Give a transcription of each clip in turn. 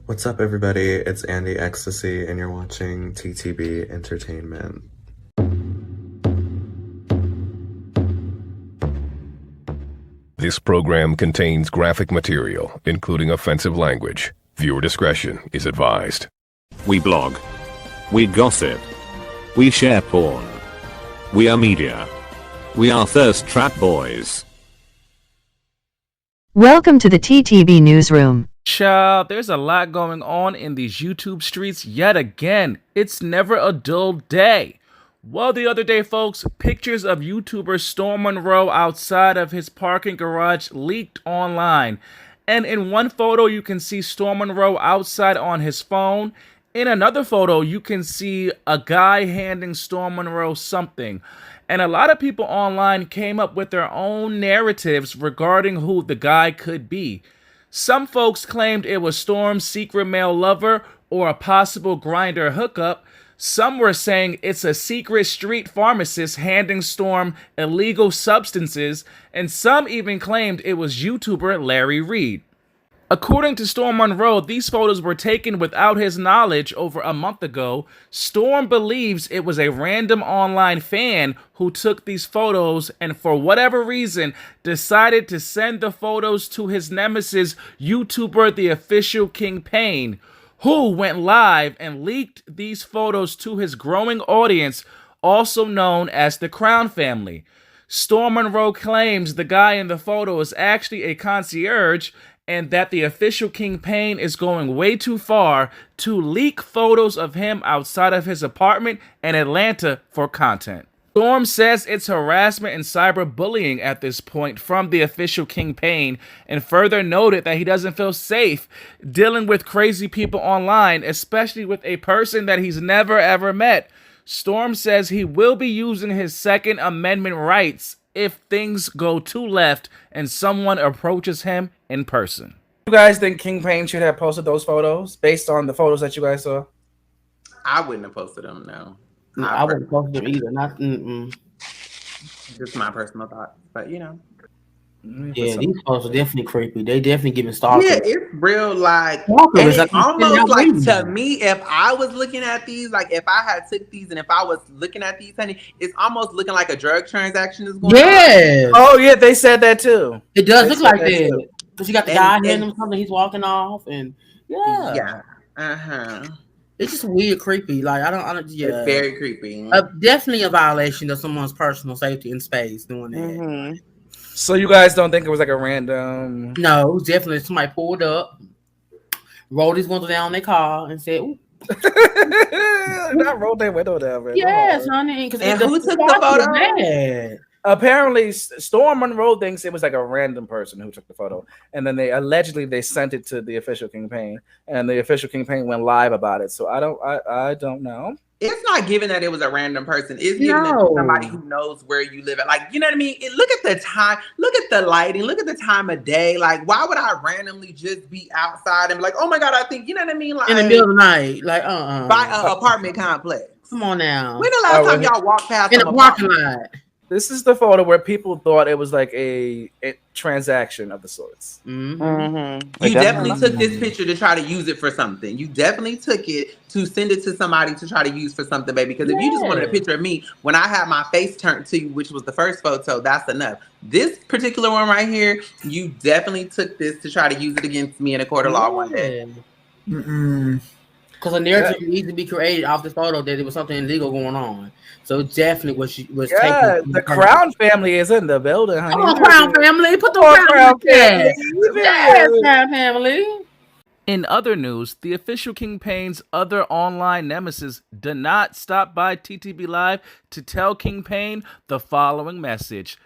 What's up, everybody? It's Andy Ecstasy, and you're watching TTB Entertainment. This program contains graphic material, including offensive language. Viewer discretion is advised. We blog. We gossip. We share porn. We are media. We are thirst trap boys. Welcome to the TTV Newsroom. Child, there's a lot going on in these YouTube streets yet again. It's never a dull day. Well, the other day, folks, pictures of YouTuber Storm Monroe outside of his parking garage leaked online. And in one photo, you can see Storm Monroe outside on his phone. In another photo, you can see a guy handing Storm Monroe something. And a lot of people online came up with their own narratives regarding who the guy could be. Some folks claimed it was Storm's secret male lover or a possible grinder hookup. Some were saying it's a secret street pharmacist handing Storm illegal substances, and some even claimed it was YouTuber Larry Reed. According to Storm Monroe, these photos were taken without his knowledge over a month ago. Storm believes it was a random online fan who took these photos and for whatever reason decided to send the photos to his nemesis, YouTuber The Official King Payne, who went live and leaked these photos to his growing audience, also known as the Crown family. Storm Monroe claims the guy in the photo is actually a concierge and that the official King Payne is going way too far to leak photos of him outside of his apartment in Atlanta for content. Storm says it's harassment and cyberbullying at this point from the official King Payne, and further noted that he doesn't feel safe dealing with crazy people online, especially with a person that he's never ever met. Storm says he will be using his Second Amendment rights if things go too left and someone approaches him in person. You guys think King Payne should have posted those photos based on the photos that you guys saw? I wouldn't have posted them, no. I wouldn't post them either. Not Just my personal thought, but Yeah, these photos are definitely creepy. They definitely giving stalkers. yeah, it's real. Like, Stalkers, it's almost like reason. to me, if I was looking at these, like if I had took these and if I was looking at these, honey, it's almost looking like a drug transaction is going on. Yeah. Oh yeah, they said that too. It does They look said like that that. too. Because you got the guy handing him something, he's walking off, and Yeah. it's just weird, creepy. Like I don't. Yeah, It's very creepy. definitely a violation of someone's personal safety and space doing that. So you guys don't think it was like a random? No, it was definitely somebody pulled up, rolled his window down their car, and said, "Ooh, Not rolled their window down. Man. yes, honey." And who took the photo? Bad. Apparently, Storm Monroe thinks it was like a random person who took the photo, and then they allegedly sent it to the official King Payne, and the official King Payne went live about it. So I don't know. It's not given that it was a random person. It's given that it's somebody who knows where you live at. Like, you know what I mean? Look at the time. Look at the lighting. Look at the time of day. Like, why would I randomly just be outside and be like, oh my God, I think, you know what I mean? Like, In the middle of the night, like by an apartment complex. Come on now. When the last time y'all walked past In the some parking apartment? lot. This is the photo where people thought it was like a transaction of the sorts. You definitely took this picture to try to use it for something. You definitely took it to send it to somebody to try to use for something, baby. Because if you just wanted a picture of me when I had my face turned to you, which was the first photo, that's enough. This particular one right here, you definitely took this to try to use it against me in a court of law one day. Because a narrative needs to be created off this photo that there was something illegal going on. So it definitely was taken. The Crown family is in the building, honey. Come on, Crown family. Put the Crown family. Yes, Crown family. In other news, the official King Payne's other online nemesis did not stop by TTB Live to tell King Payne the following message.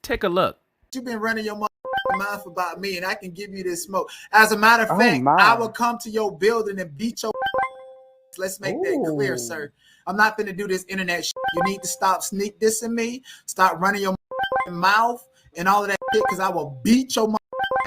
Take a look. You've been running your mouth about me, and I can give you this smoke. As a matter of fact, I will come to your building and beat your. Let's make that clear, sir. I'm not going to do this internet shit. You need to stop sneak dissing me, stop running your mouth and all of that shit, because I will beat your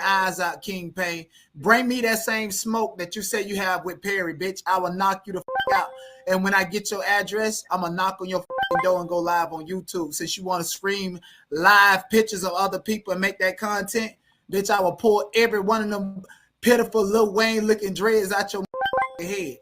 eyes out, King Payne. Bring me that same smoke that you say you have with Perry, bitch. I will knock you the out. And when I get your address, I'm going to knock on your door and go live on YouTube. Since you want to stream live pictures of other people and make that content, bitch, I will pull every one of them pitiful Lil Wayne looking dreads out your head.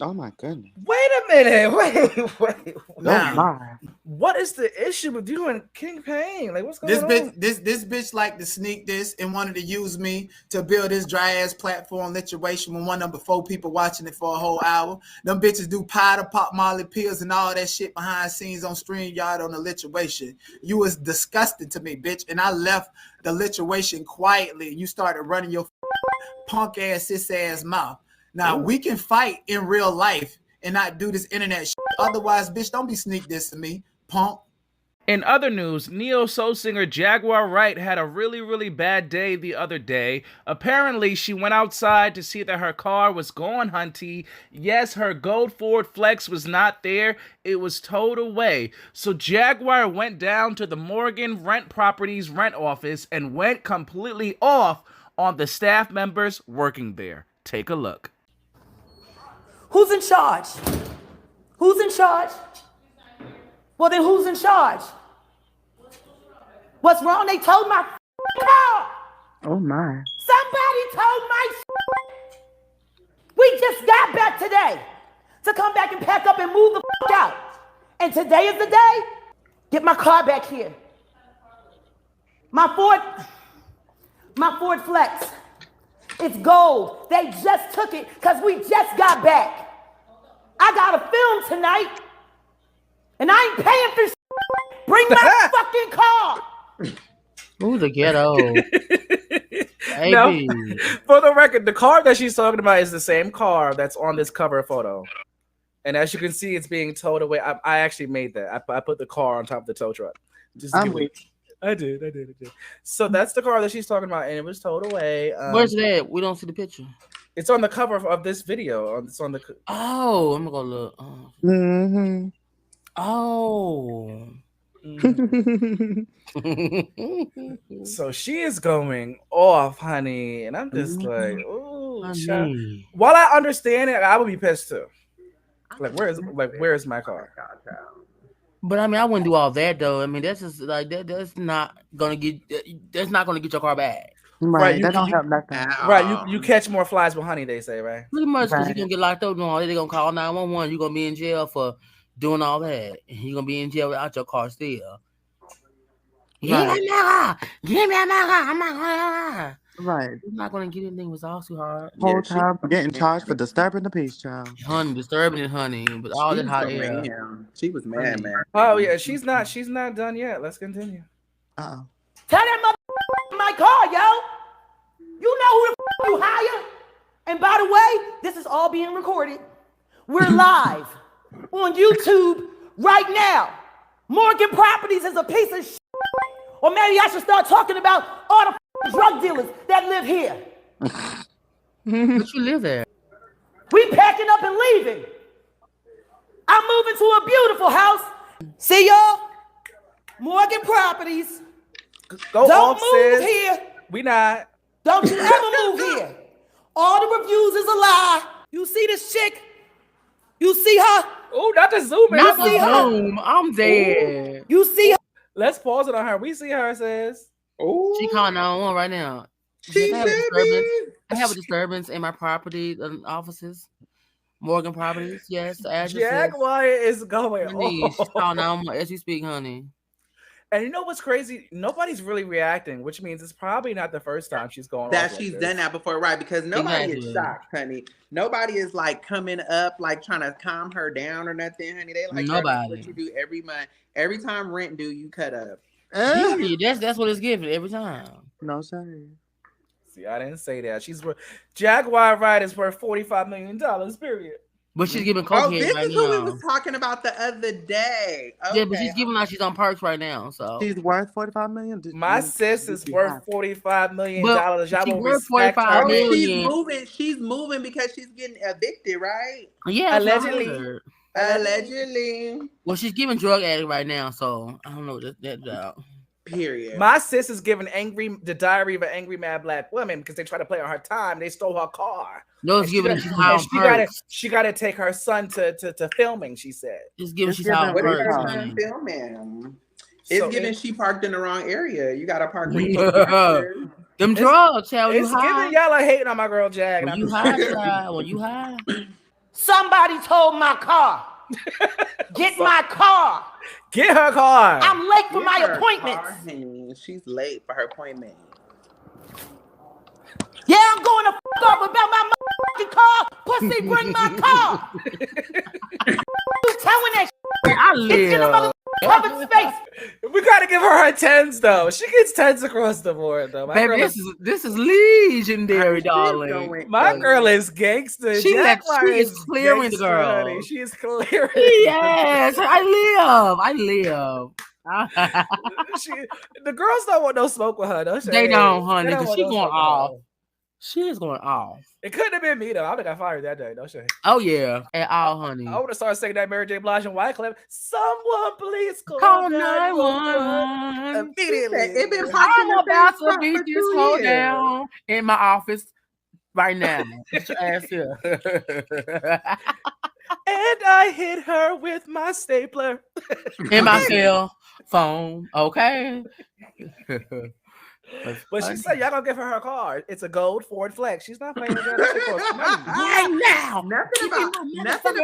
Oh my goodness. Wait a minute. Wait. Oh my. What is the issue with you and King Pain? Like, what's going on? This bitch like to sneak this and wanted to use me to build this dry ass platform lituation when one of them 4 people watching it for a whole hour. Them bitches do powder, pop Molly pills and all that shit behind scenes on StreamYard on the lituation. You was disgusting to me, bitch. And I left the lituation quietly. You started running your punk ass, cis ass mouth. Now, we can fight in real life and not do this internet shit. Otherwise, bitch, don't be sneak dissing me, punk. In other news, neo-soul singer Jaguar Wright had a really bad day the other day. Apparently, she went outside to see that her car was gone, hunty. Yes, her gold Ford Flex was not there. It was towed away. So Jaguar went down to the Morgan Rent Properties rent office and went completely off on the staff members working there. Take a look. Who's in charge? Who's in charge? Well, then who's in charge? What's wrong? They towed my car. Oh my. Somebody towed my. We just got back today to come back and pack up and move the out. And today is the day. Get my car back here. My Ford Flex. It's gold. They just took it because we just got back. I got a film tonight, and I ain't paying for Bring my fucking car. Ooh, the ghetto. Now, for the record, the car that she's talking about is the same car that's on this cover photo. And as you can see, it's being towed away. I actually made that. I put the car on top of the tow truck. I did. So that's the car that she's talking about, and it was towed away. Where's that? We don't see the picture. It's on the cover of this video. It's on the. Oh, I'm gonna go look. Oh. Mm-hmm. Oh. So she is going off, honey, and I'm just like, ooh. While I understand it, I would be pissed too. Where's my car? But I mean, I wouldn't do all that though. I mean, that's just like that. That's not gonna get your car back. Right, that don't help nothing. Right, you catch more flies with honey, they say, right? Pretty much, because you're gonna get locked up doing all that. They're gonna call 911. You're gonna be in jail for doing all that. You're gonna be in jail without your car still. Give me my car. I'm not gonna. Right. You're not gonna get anything. It was all too hard. Whole time getting charged for disturbing the peace, child. Honey, disturbing it, honey. But all that hot air. She was mad, man. Oh yeah, she's not done yet. Let's continue. Uh-oh. Tell that mother my car, yo. You know who the you hire. And by the way, this is all being recorded. We're live on YouTube right now. Morgan Properties is a piece of shit. Or maybe I should start talking about all the drug dealers that live here. But you live there. We packing up and leaving. I'm moving to a beautiful house. See y'all? Morgan Properties. Don't move here. We not. Don't you ever move here. All the reviews is a lie. You see this chick? You see her? Oh, not to zoom in. Not to zoom. I'm there. You see her? Let's pause it on her. We see her, sis. Oh, she calling 911 right now. I have a disturbance in my property offices. Morgan Properties, yes. Jaguar is going. Honey, she's calling 911 as you speak, honey. And you know what's crazy? Nobody's really reacting, which means it's probably not the first time she's going. That she's done that before, right? Because nobody is shocked, honey. Nobody is like coming up, like trying to calm her down or nothing, honey. They like nobody. What you do every month. Every time rent due, you cut up. That's what it's giving every time. No, sorry. See, I didn't say that. She's worth Jaguar Wright is worth $45 million. Period. But she's giving cocaine this right is who now. we was talking about the other day. Okay. Yeah, but she's giving out. She's on perks right now, so she's worth $45 million. My sis is worth $45 million. She's worth $45 million. She's moving because she's getting evicted, right? Yeah, allegedly. Well, she's giving drug addict right now, so I don't know that job. Period. My sis is giving the diary of an angry mad black woman because they try to play on her time. They stole her car. No, it's giving she got to take her son to filming. She said, "Just giving she's out filming." It's giving she parked in the wrong area. You got to park where you Them drugs, child. It's giving y'all are hating on my girl Jag. When you high, child. When you high. Somebody told my car. Get my car. Get her car. I'm late for my appointment. She's late for her appointment. Yeah, I'm going to off about my motherfucking car. Pussy, bring my car. You telling that I live. It's in the public space. We gotta give her tens though. She gets tens across the board though. Baby, this is legendary, darling. My girl is gangster. She is clearing the girl. Honey. She is clearing. Yes, I live. The girls don't want no smoke with her though. They don't, honey, because she going off. She is going off. It couldn't have been me though. I would have got fired that day. Don't you? Oh yeah, at all, honey. I would have started singing that Mary J. Blige and Wyclef. Someone please call 911 immediately. I'm about to beat this hoe down in my office right now. Get your ass here. And I hit her with my stapler in my cell phone. Okay. But she said y'all gonna give her car. It's a gold Ford Flex. She's not playing with that. Right now. Nothing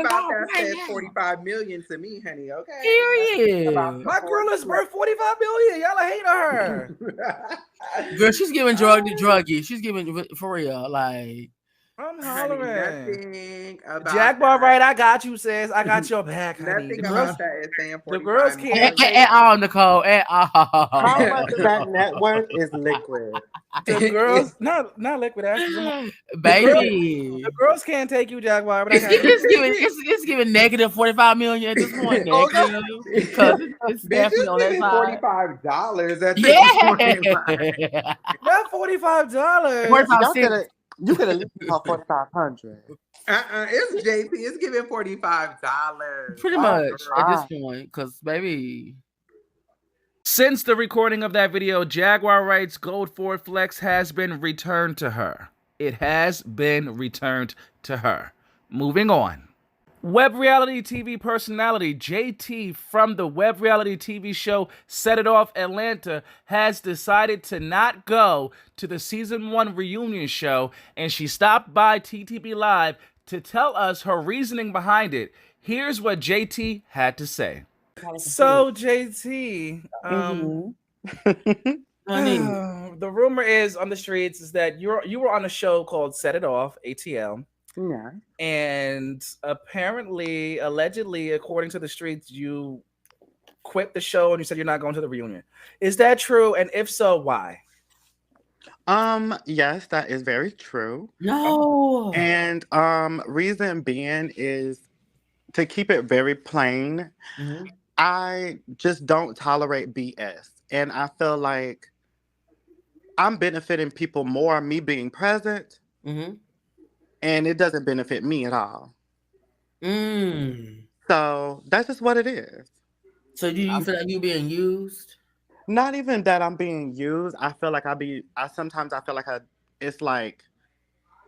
about that says 45 million to me, honey. Okay. Period. My girl is worth 45 million. Y'all are hating on her. Girl, she's giving druggy. She's giving for real. Like I'm hollering. Jaguar Wright, I got you, sis. I got your back, honey. Nothing about that is saying 45 the girls can't. At all, Nicole. At all. How much of that net worth is liquid? The girls, not liquid asses. Baby. The girls can't take you, Jaguar. But it's giving negative 45 million at this point. Because it's definitely on that side. $45 at this point. Not $45. You could at least call 4,500. It's JP. It's giving $45. Pretty much at this point, because baby. Since the recording of that video, Jaguar Wright's gold Ford Flex has been returned to her. It has been returned to her. Moving on. Web reality TV personality JT from the web reality TV show Set It Off Atlanta has decided to not go to the season 1 reunion show, and she stopped by TTB Live to tell us her reasoning behind it. Here's what JT had to say. So JT, the rumor is on the streets is that you were on a show called Set It Off, ATL. Yeah. And apparently, allegedly, according to the streets, you quit the show and you said you're not going to the reunion. Is that true? And if so, why? Yes, that is very true. No. And reason being is to keep it very plain. Mm-hmm. I just don't tolerate BS. And I feel like I'm benefiting people more, me being present. Mm-hmm. And it doesn't benefit me at all. So that's just what it is. So do you feel like you're being used? Not even that I'm being used. I feel like sometimes I feel like it's like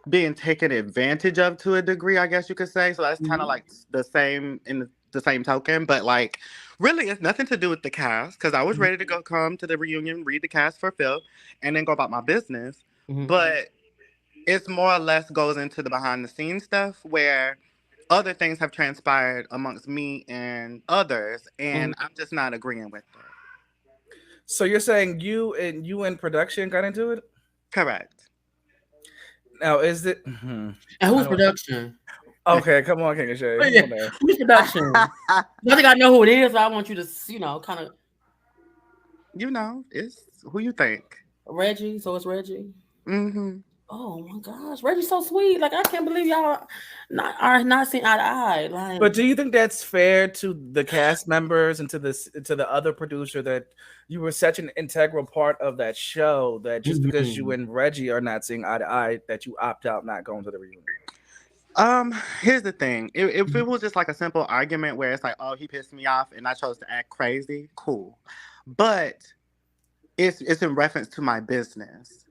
being taken advantage of to a degree, I guess you could say. So that's kind of like the same in the same token. But like, really, it's nothing to do with the cast, because I was ready to come to the reunion, read the cast for Phil, and then go about my business. But it's more or less goes into the behind the scenes stuff where other things have transpired amongst me and others, and I'm just not agreeing with it. So you're saying you and production got into it? Correct. Now, is it? And who's production? Okay, come on, King of Shade. Yeah. Who's production? I think I know who it is. I want you to, kind of. It's who you think. Reggie. So it's Reggie. Mm-hmm. Oh my gosh, Reggie's so sweet. Like, I can't believe y'all are not seeing eye to eye. Like, but do you think that's fair to the cast members and to the other producer that you were such an integral part of that show that just because you and Reggie are not seeing eye to eye, that you opt out not going to the reunion? Here's the thing. If it was just like a simple argument where it's like, oh, he pissed me off and I chose to act crazy, cool. But it's in reference to my business.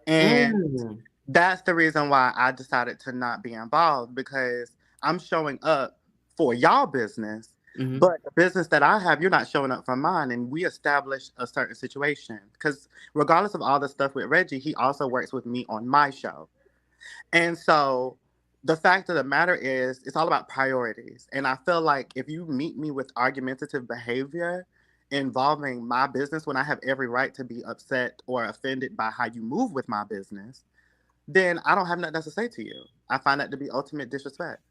And that's the reason why I decided to not be involved, because I'm showing up for y'all business But the business that I have, you're not showing up for mine, and we established a certain situation. Because regardless of all the stuff with Reggie, he also works with me on my show. And so the fact of the matter is, it's all about priorities. And I feel like if you meet me with argumentative behavior involving my business when I have every right to be upset or offended by how you move with my business, then I don't have nothing else to say to you. I find that to be ultimate disrespect.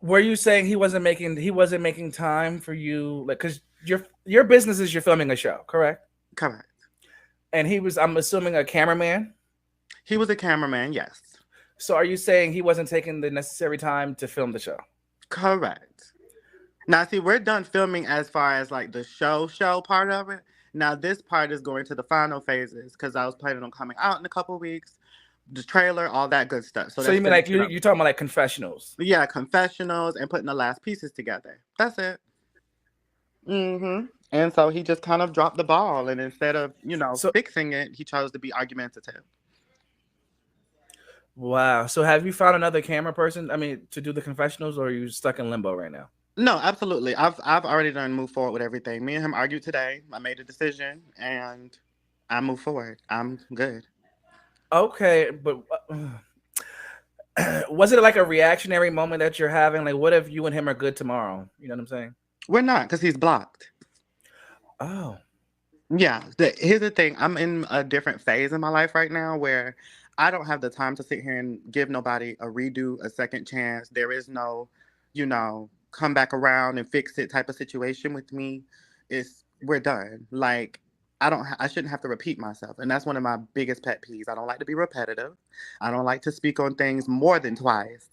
Were you saying he wasn't making time for you, like, because your business is you're filming a show, correct? Correct. And he was, I'm assuming, a cameraman? He was a cameraman, yes. So are you saying he wasn't taking the necessary time to film the show? Correct. Now, see, we're done filming as far as like the show part of it. Now, this part is going to the final phases because I was planning on coming out in a couple of weeks. The trailer, all that good stuff. So you mean like you're talking about like confessionals? Yeah, confessionals and putting the last pieces together. That's it. And so he just kind of dropped the ball, and instead of fixing it, he chose to be argumentative. Wow. So have you found another camera person? I mean, to do the confessionals, or are you stuck in limbo right now? No, absolutely. I've already done moved forward with everything. Me and him argued today. I made a decision, and I moved forward. I'm good. Okay, but was it like a reactionary moment that you're having? Like, what if you and him are good tomorrow? You know what I'm saying? We're not, because he's blocked. Oh. Yeah. Here's the thing. I'm in a different phase in my life right now where I don't have the time to sit here and give nobody a redo, a second chance. There is no, come back around and fix it type of situation with me. We're done. Like, I shouldn't have to repeat myself. And that's one of my biggest pet peeves. I don't like to be repetitive. I don't like to speak on things more than twice.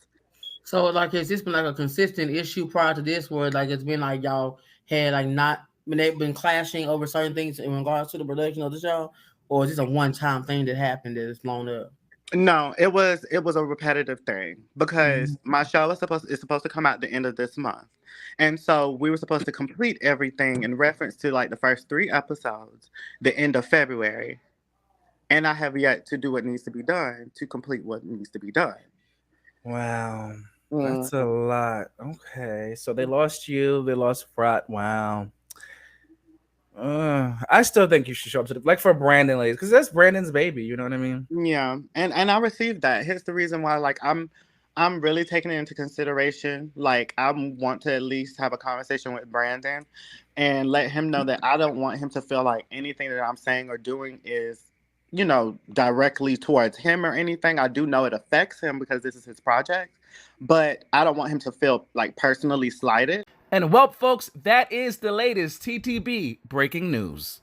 So, like, has this been like a consistent issue prior to this, where like it's been like y'all had like not been clashing over certain things in regards to the production of the show, or is this a one-time thing that happened that is blown up? No, it was a repetitive thing because my show is supposed to come out the end of this month. And so we were supposed to complete everything in reference to like the first 3 episodes, the end of February. And I have yet to do what needs to be done to complete what needs to be done. Wow. That's a lot. Okay. So they lost you, they lost Frat. Wow. I still think you should show up to like for Brandon, ladies, because that's Brandon's baby. You know what I mean? Yeah, and I received that. Here's the reason why. Like, I'm really taking it into consideration. Like, I want to at least have a conversation with Brandon, and let him know that I don't want him to feel like anything that I'm saying or doing is, directly towards him or anything. I do know it affects him because this is his project, but I don't want him to feel like personally slighted. And well, folks, that is the latest TTB breaking news.